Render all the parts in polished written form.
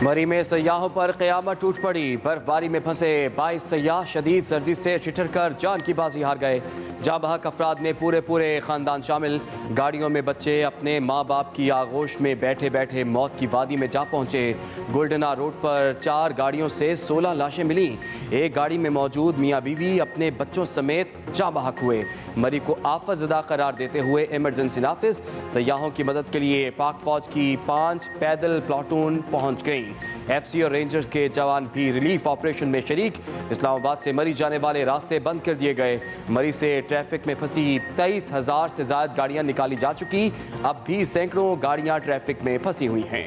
मरी में सयाहों पर क़यामत टूट पड़ी। बर्फबारी में फंसे 22 सयाह शदीद सर्दी से ठिठर कर जान की बाजी हार गए। जाँ बहक अफराद में पूरे ख़ानदान शामिल। गाड़ियों में बच्चे अपने माँ बाप की आगोश में बैठे बैठे मौत की वादी में जा पहुँचे। गोल्डना रोड पर 4 गाड़ियों से 16 लाशें मिली। एक गाड़ी में मौजूद मियाँ बीवी अपने बच्चों समेत जाँ बहक हुए। मरी को आफतज़दा करार देते हुए इमरजेंसी नाफिज सयाहों की मदद के लिए पाक फौज की 5 पैदल प्लाटून पहुँच गई। एफसी और रेंजर्स के जवान भी रिलीफ ऑपरेशन में शरीक। इस्लामाबाद से मरी जाने वाले रास्ते बंद कर दिए गए। मरी से ट्रैफिक में फंसी 23,000 से ज्यादा गाड़ियां निकाली जा चुकी। अब भी सैकड़ों गाड़ियां ट्रैफिक में फंसी हुई हैं।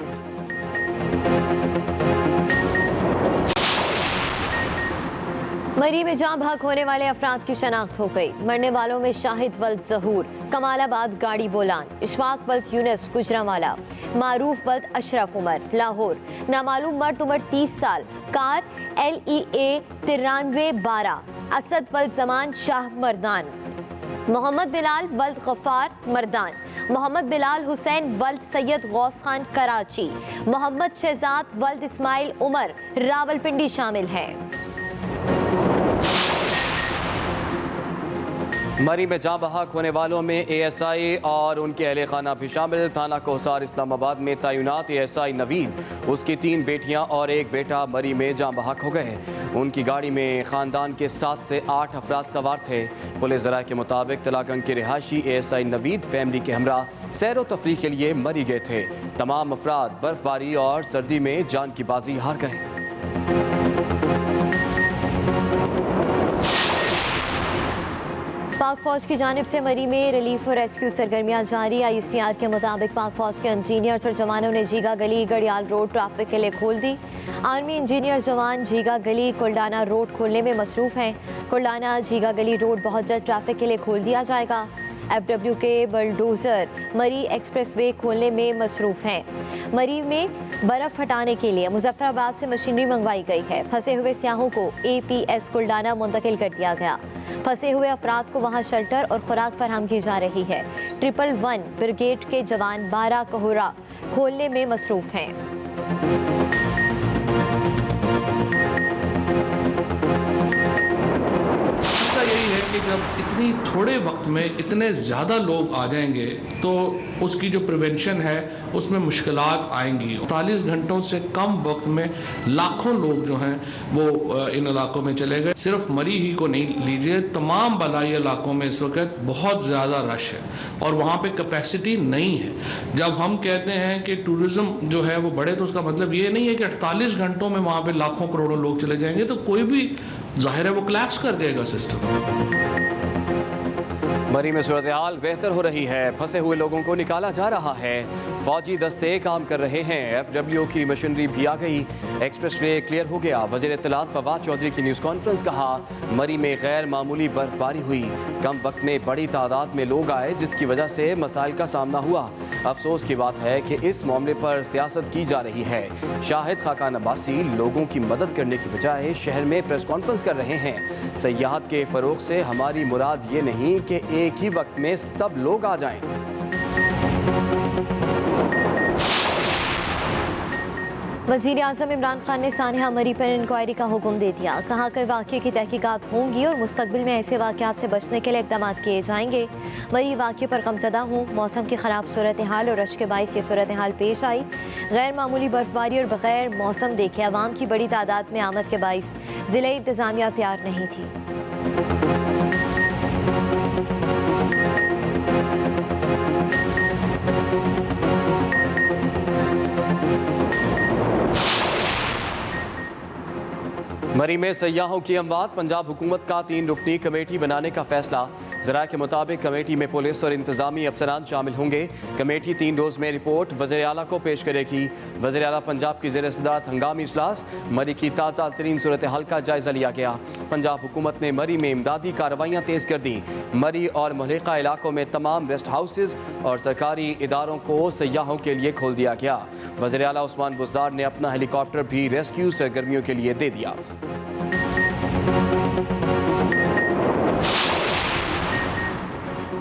मरी में जाँ बहक होने वाले अफराद की शनाख्त हो गई। मरने वालों में शाहिद वल्द जहूर, कमालाबाद गाड़ी बोलान, इशफाक वल्द यूनुस गुजरांवाला, मारूफ वल्द अशरफ उमर लाहौर, नामालूम मर्द उम्र 30 साल, कार LEA 9312, असद वल्द जमान शाह मर्दान, मोहम्मद बिलाल वल्द गफ्फार मर्दान, मोहम्मद बिलाल हुसैन वल्द सैयद गौस खान कराची, मोहम्मद शहजाद वल्द इस्माइल उमर रावलपिंडी शामिल हैं। मरी में जाँ बहक होने वालों में ASI और उनके अहले खाना भी शामिल। थाना कोहसार इस्लामाबाद में तैनात ASI नवीद, उसकी 3 बेटियां और 1 बेटा मरी में जाँ बहक हो गए। उनकी गाड़ी में ख़ानदान के 7 से 8 अफराद सवार थे। पुलिस ज़राए के मुताबिक तलागंग के रिहायशी ASI नवीद फैमिली के हमरा सैर व तफरीह के लिए मरी गए थे। तमाम अफराद बर्फबारी और सर्दी में जान की बाजी हार गए। पाक फौज की जानिब से मरी में रिलीफ और रेस्क्यू सरगर्मियां जारी। ISPR के मुताबिक पाक फौज के इंजीनियर्स और जवानों ने जीगा गली गड़ियाल रोड ट्रैफिक के लिए खोल दी। आर्मी इंजीनियर जवान जीगा गली कुल्डाना रोड खोलने में मसरूफ हैं। कुल्डाना जीगा गली रोड बहुत जल्द ट्रैफिक के लिए खोल दिया जाएगा। FW के बलडोजर मरी एक्सप्रेसवे खोलने में मसरूफ हैं। मरी में बर्फ़ हटाने के लिए मुजफ्फराबाद से मशीनरी मंगवाई गई है। फंसे हुए सियाहों को APS कुल्डाना मुंतकिल कर दिया गया। फंसे हुए अफराद को वहां शेल्टर और खुराक फराहम की जा रही है। 111 ब्रिगेड के जवान 12 कोहरा खोलने में मसरूफ हैं। यही है कि जब इतनी थोड़े वक्त में इतने ज़्यादा लोग आ जाएंगे तो उसकी जो प्रिवेंशन है उसमें मुश्किलात आएंगी। 40 घंटों से कम वक्त में लाखों लोग जो हैं वो इन इलाकों में चले गए। सिर्फ मरी ही को नहीं लीजिए, तमाम बलाई इलाकों में इस वक्त बहुत ज़्यादा रश है और वहाँ पे कैपेसिटी नहीं है। जब हम कहते हैं कि टूरिज़्म जो है वो बढ़े तो उसका मतलब ये नहीं है कि 48 घंटों में वहाँ पे लाखों करोड़ों लोग चले जाएंगे, तो कोई भी जाहिर है वो कोलैप्स कर देगा सिस्टम। मरी में सूरत हाल बेहतर हो रही है। फंसे हुए लोगों को निकाला जा रहा है। फौजी दस्ते काम कर रहे हैं। FW की मशीनरी भी आ गई। एक्सप्रेसवे क्लियर हो गया। वज़ीर इत्तलात फवाद चौधरी की न्यूज़ कॉन्फ्रेंस। कहा मरी में गैर मामूली बर्फबारी हुई। कम वक्त में बड़ी तादाद में लोग आए जिसकी वजह से मसाइल का सामना हुआ। अफसोस की बात है कि इस मामले पर सियासत की जा रही है। शाहिद खाकान अब्बासी लोगों की मदद करने की बजाय शहर में प्रेस कॉन्फ्रेंस कर रहे हैं। सयाहत के फ़रोग़ से हमारी मुराद ये नहीं कि एक ही वक्त में सब लोग आ जाएं। वज़ीर आज़म इमरान खान ने सानिया मरी पर इंक्वायरी का हुक्म दे दिया। कहा कि वाक़े की तहकीकात होंगी और मुस्तक़बिल में ऐसे वाक़यात से बचने के लिए इक़दाम किए जाएंगे। मरी वाक़े पर गमज़दा हूँ। मौसम की ख़राब सूरत हाल और रश के बाइस ये सूरत हाल पेश आई। गैर मामूली बर्फबारी और बग़ैर मौसम देखे अवाम की बड़ी तादाद में आमद के बाइस ज़िला इंतज़ामिया तैयार नहीं थी। मरी में सयाहों की अमवात। पंजाब हुकूमत का 3 रुकनी कमेटी बनाने का फैसला। ज़राए के मुताबिक कमेटी में पुलिस और इंतजामी अफसरान शामिल होंगे। कमेटी 3 रोज़ में रिपोर्ट वज़ीर आला को पेश करेगी। वज़ीर आला पंजाब की ज़ेर सदारत हंगामी इजलास। मरी की ताज़ा तरीन सूरत हाल का जायज़ा लिया गया। पंजाब हुकूमत ने मरी में इमदादी कार्रवाइयाँ तेज़ कर दी। मरी और मुहल्लिका इलाकों में तमाम रेस्ट हाउसेज और सरकारी इदारों को सयाहों के लिए खोल दिया गया। वज़ीर आला उस्मान बुज़दार ने अपना हेलीकॉप्टर भी रेस्क्यू सरगर्मियों के लिए दे दिया।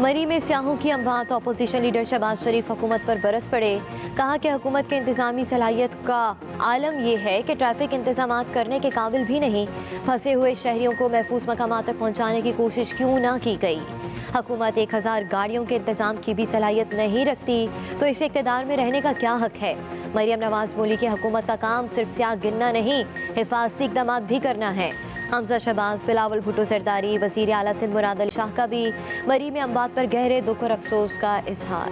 मरी में स्याहों की अमवात, अपोजिशन लीडर शहबाज शरीफ हुकूमत पर बरस पड़े। कहा कि हुकूमत के इंतजामी सलाहियत का आलम यह है कि ट्रैफिक इंतजाम करने के काबिल भी नहीं। फंसे हुए शहरियों को महफूज मकामात तक पहुँचाने की कोशिश क्यों ना की गई। हुकूमत 1000 गाड़ियों के इंतजाम की भी सलाहियत नहीं रखती तो इसे इक़्तिदार में रहने का क्या हक है। मरियम नवाज बोली कि हुकूमत का काम सिर्फ स्याह गिनना नहीं, हिफाजती इक़दाम भी करना है। हमजा शहबाज, बिलावल भुट्टो जरदारी, वज़ीर आला सिंध मुराद अली शाह का भी मरी में अमवात पर गहरे दुख और अफसोस का इजहार।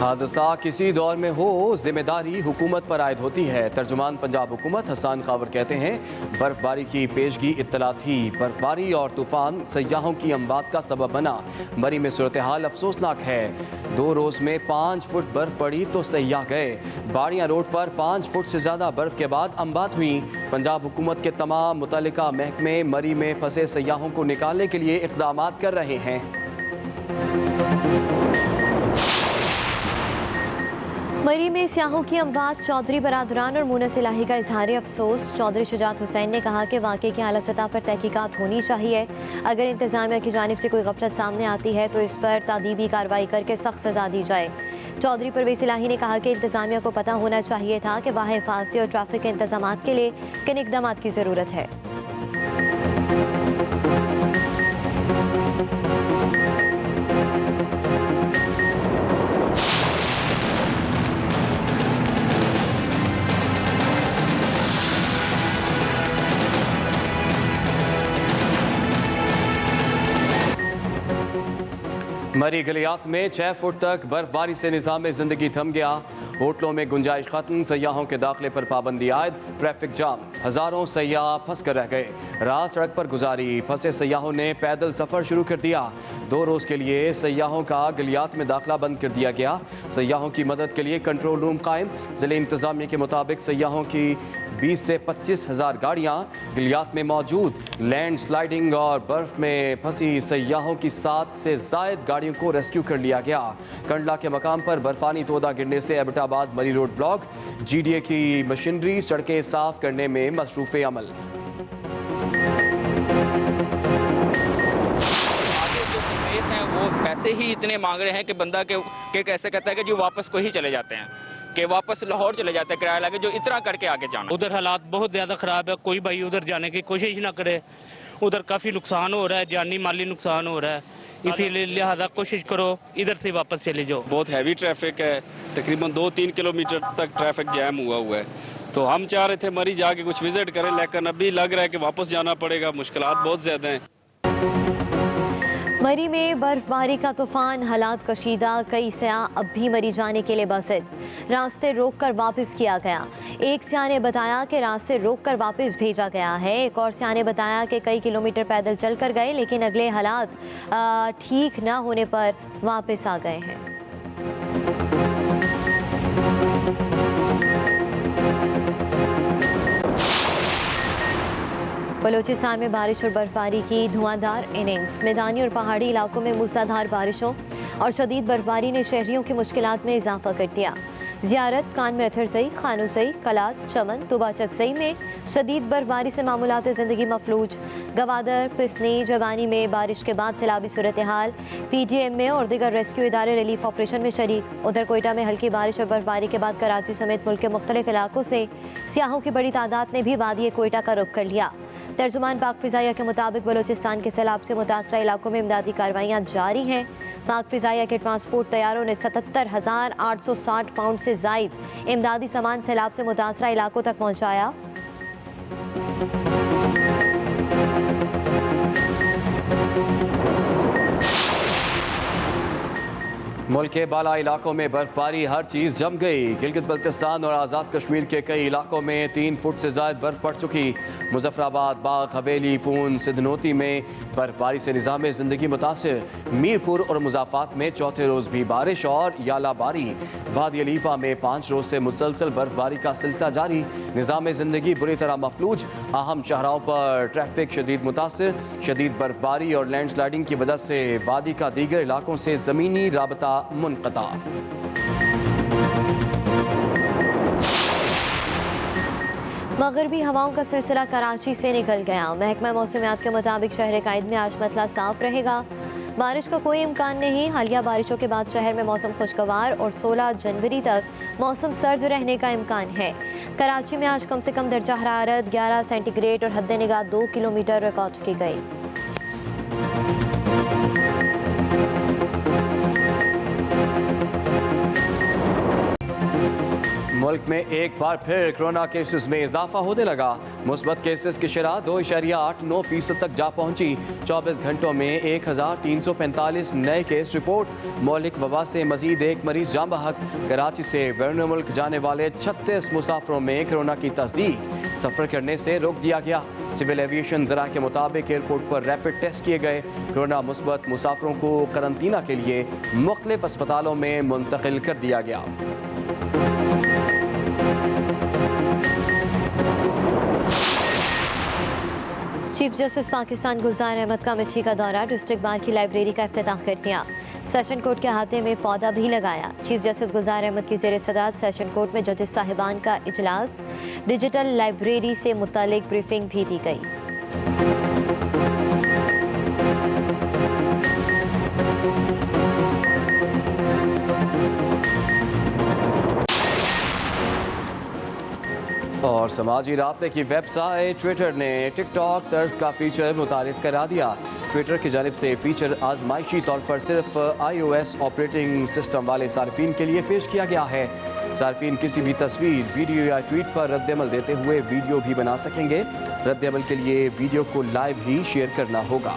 हादसा किसी दौर में हो, जिम्मेदारी हुकूमत पर आयद होती है। तर्जुमान पंजाब हुकूमत हसन खावर कहते हैं, बर्फबारी की पेशगी इत्तला थी। बर्फबारी और तूफान सयाहों की अमवात का सबब बना। मरी में सूरत हाल अफसोसनाक है। 2 रोज़ में 5 फुट बर्फ पड़ी तो सयाह गए। बाड़ियाँ रोड पर 5 फुट से ज़्यादा बर्फ के बाद अमवात हुई। पंजाब हुकूमत के तमाम मुतल्लिका महकमे मरी में फंसे सयाहों को निकालने के लिए इक़दाम कर रहे हैं। मरी में स्याहों की अमवात, चौधरी बरादरान और मुनस इलाही का इजहार अफसोस। चौधरी शुजात हुसैन ने कहा कि वाक़े की आला सतह पर तहकीकात होनी चाहिए। अगर इंतज़ामिया की जानिब से कोई गफलत सामने आती है तो इस पर तादीबी कार्रवाई करके सख्त सज़ा दी जाए। चौधरी परवेज़ इलाही ने कहा कि इंतज़ामिया को पता होना चाहिए था कि वहाँ हिफाजती और ट्रैफिक के इंतजाम के लिए किन इक़दाम की ज़रूरत है। मरी गलियात में 6 फुट तक बर्फबारी से निज़ाम ज़िंदगी थम गया। होटलों में गुंजाइश खत्म, सयाहों के दाखिले पर पाबंदी आयद, ट्रैफिक जाम, हज़ारों सयाह फंस कर रह गए। रात सड़क पर गुजारी, फंसे सयाहों ने पैदल सफ़र शुरू कर दिया। 2 रोज़ के लिए सयाहों का गलियात में दाखिला बंद कर दिया गया। सयाहों की मदद के लिए कंट्रोल रूम कायम। ज़िले इंतज़ामिया के मुताबिक सयाहों की 20 से 25 हज़ार गाड़ियाँ गलियात में मौजूद। लैंड स्लाइडिंग और बर्फ में फंसी सयाहों की 7 से ज़ायद गाड़ियों को रेस्क्यू कर लिया गया। कंडला के मकाम पर बर्फानी तोदा गिरने से एबटाबाद मरी रोड ब्लॉक। GDA की मशीनरी सड़कें साफ करने में मसरूफ़ अमल। हैं वो पैसे ही इतने मांग रहे हैं कि बंदा के कैसे कहता है कि जो वापस को ही चले जाते हैं, कि वापस लाहौर चले जाते हैं किराया लगे, जो इतना करके आगे जाना। उधर हालात बहुत ज़्यादा ख़राब है, कोई भाई उधर जाने की कोशिश ना करे। उधर काफ़ी नुकसान हो रहा है, जानी माली नुकसान हो रहा है, इसीलिए लिहाजा कोशिश करो इधर से वापस चले जाओ। बहुत हैवी ट्रैफिक है, तकरीबन 2-3 किलोमीटर तक ट्रैफिक जैम हुआ है। तो हम चाह रहे थे मरी जाके कुछ विजिट करें, लेकिन अभी लग रहा है कि वापस जाना पड़ेगा, मुश्किलात बहुत ज़्यादा हैं। मरी में बर्फबारी का तूफान, हालात कशीदा, कई सयाह अब भी मरी जाने के लिए बसित, रास्ते रोक कर वापस किया गया। एक सयाह ने बताया कि रास्ते रोक कर वापस भेजा गया है। एक और सयाह ने बताया कि कई किलोमीटर पैदल चल कर गए, लेकिन अगले हालात ठीक ना होने पर वापस आ गए हैं। बलूचिस्तान में बारिश और बर्फबारी की धुआंधार इनिंग्स। मैदानी और पहाड़ी इलाकों में मूसलाधार बारिशों और शदीद बर्फबारी ने शहरियों की मुश्किलात में इजाफा कर दिया। ज़ियारत, कान में अथर सई, खानू सई, कलात, चमन, तुबाचक सई में शदीद बर्फबारी से मामूलात ज़िंदगी मफलूज। गवादर, पिसनी, जवानी में बारिश के बाद सैलाबी सूरत हाल। PTM में और दीगर रेस्क्यू इदारे रिलीफ ऑपरेशन में शरीक। उधर कोयटा में हल्की बारिश और बर्फबारी के बाद कराची समेत मुल्क के मुख्तलिफ इलाकों से सियाहों की बड़ी तादाद ने भी वादी कोयटा का रुख कर लिया। तर्जुमान पाक फ़िज़ाइया के मुताबिक बलूचिस्तान के सैलाब से मुतासरा इलाकों में इमदादी कार्रवाइयाँ जारी हैं। पाक फ़िज़ाइया के ट्रांसपोर्ट तैयारों ने 77,860 पाउंड से ज़ायद इमदादी सामान सैलाब से मुतासरा इलाकों तक पहुँचाया। मुल्क के बाला इलाकों में बर्फबारी, हर चीज़ जम गई। गिलगित बल्तिस्तान और आज़ाद कश्मीर के कई इलाकों में 3 फुट से ज़ायद बर्फ़ पड़ चुकी। मुजफ्फराबाद, बाग, हवेली, पूंछ, सिद्धनोती में बर्फबारी से निज़ाम ज़िंदगी मुतासिर। मीरपुर और मुज़ाफ़ात में चौथे रोज़ भी बारिश और यालाबारी। वादी अलीपा में 5 रोज़ से मुसलसल बर्फबारी का सिलसिला जारी। निज़ाम ज़िंदगी बुरी तरह मफलूज। अहम शाहराहों पर ट्रैफिक शदीद मुतासिर। शदीद बर्फबारी और लैंड स्लाइडिंग की वजह से वादी का दीगर इलाकों से ज़मीनी राबता मुनक़ता। मगरबी हवाओं का सिलसिला कराची से निकल गया। महकमा मौसमियात के मुताबिक शहर कायद में आज मतला साफ रहेगा। बारिश का कोई इम्कान नहीं। हालिया बारिशों के बाद शहर में मौसम खुशगवार और 16 जनवरी तक मौसम सर्द रहने का इम्कान है। कराची में आज कम से कम दर्जा हरारत 11 सेंटीग्रेड और हद निगाह 2 किलोमीटर रिकॉर्ड की गई। मुल्क में एक बार फिर कोरोना केसेस में इजाफा होने लगा। मुस्बत केसेस की शरह 2.89% तक जा पहुंची। 24 घंटों में 1345 नए केस रिपोर्ट। मौलिक वबा से मजीद एक मरीज जान बहक। कराची से बैरून मुल्क जाने वाले 36 मुसाफिरों में कोरोना की तस्दीक। सफ़र करने से रोक दिया गया। सिविल एविएशन ज़रा के मुताबिक एयरपोर्ट पर रैपिड टेस्ट किए गए। कोरोना मुस्बत मुसाफिरों को करंतना के लिए मुख्तलिफ अस्पतालों में मुंतकिल कर दिया गया। चीफ जस्टिस पाकिस्तान गुलजार अहमद का मिठी का दौरा। डिस्ट्रिक्ट बार की लाइब्रेरी का इफ्तिताह कर दिया। सेशन कोर्ट के अहाते में पौधा भी लगाया। चीफ जस्टिस गुलजार अहमद की ज़ेर सदारत सेशन कोर्ट में जजेस साहिबान का इजलास। डिजिटल लाइब्रेरी से मुतालिक ब्रीफिंग भी दी गई। और समाजी राब्ते की वेबसाइट ट्विटर ने टिकटॉक तर्ज का फीचर मुतारिफ करा दिया। ट्विटर की जानिब से फीचर आजमाइशी तौर पर सिर्फ iOS ऑपरेटिंग सिस्टम वाले सार्फिन के लिए पेश किया गया है। सार्फिन किसी भी तस्वीर, वीडियो या ट्वीट पर रद्दअमल देते हुए वीडियो भी बना सकेंगे। रद्दअमल के लिए वीडियो को लाइव ही शेयर करना होगा।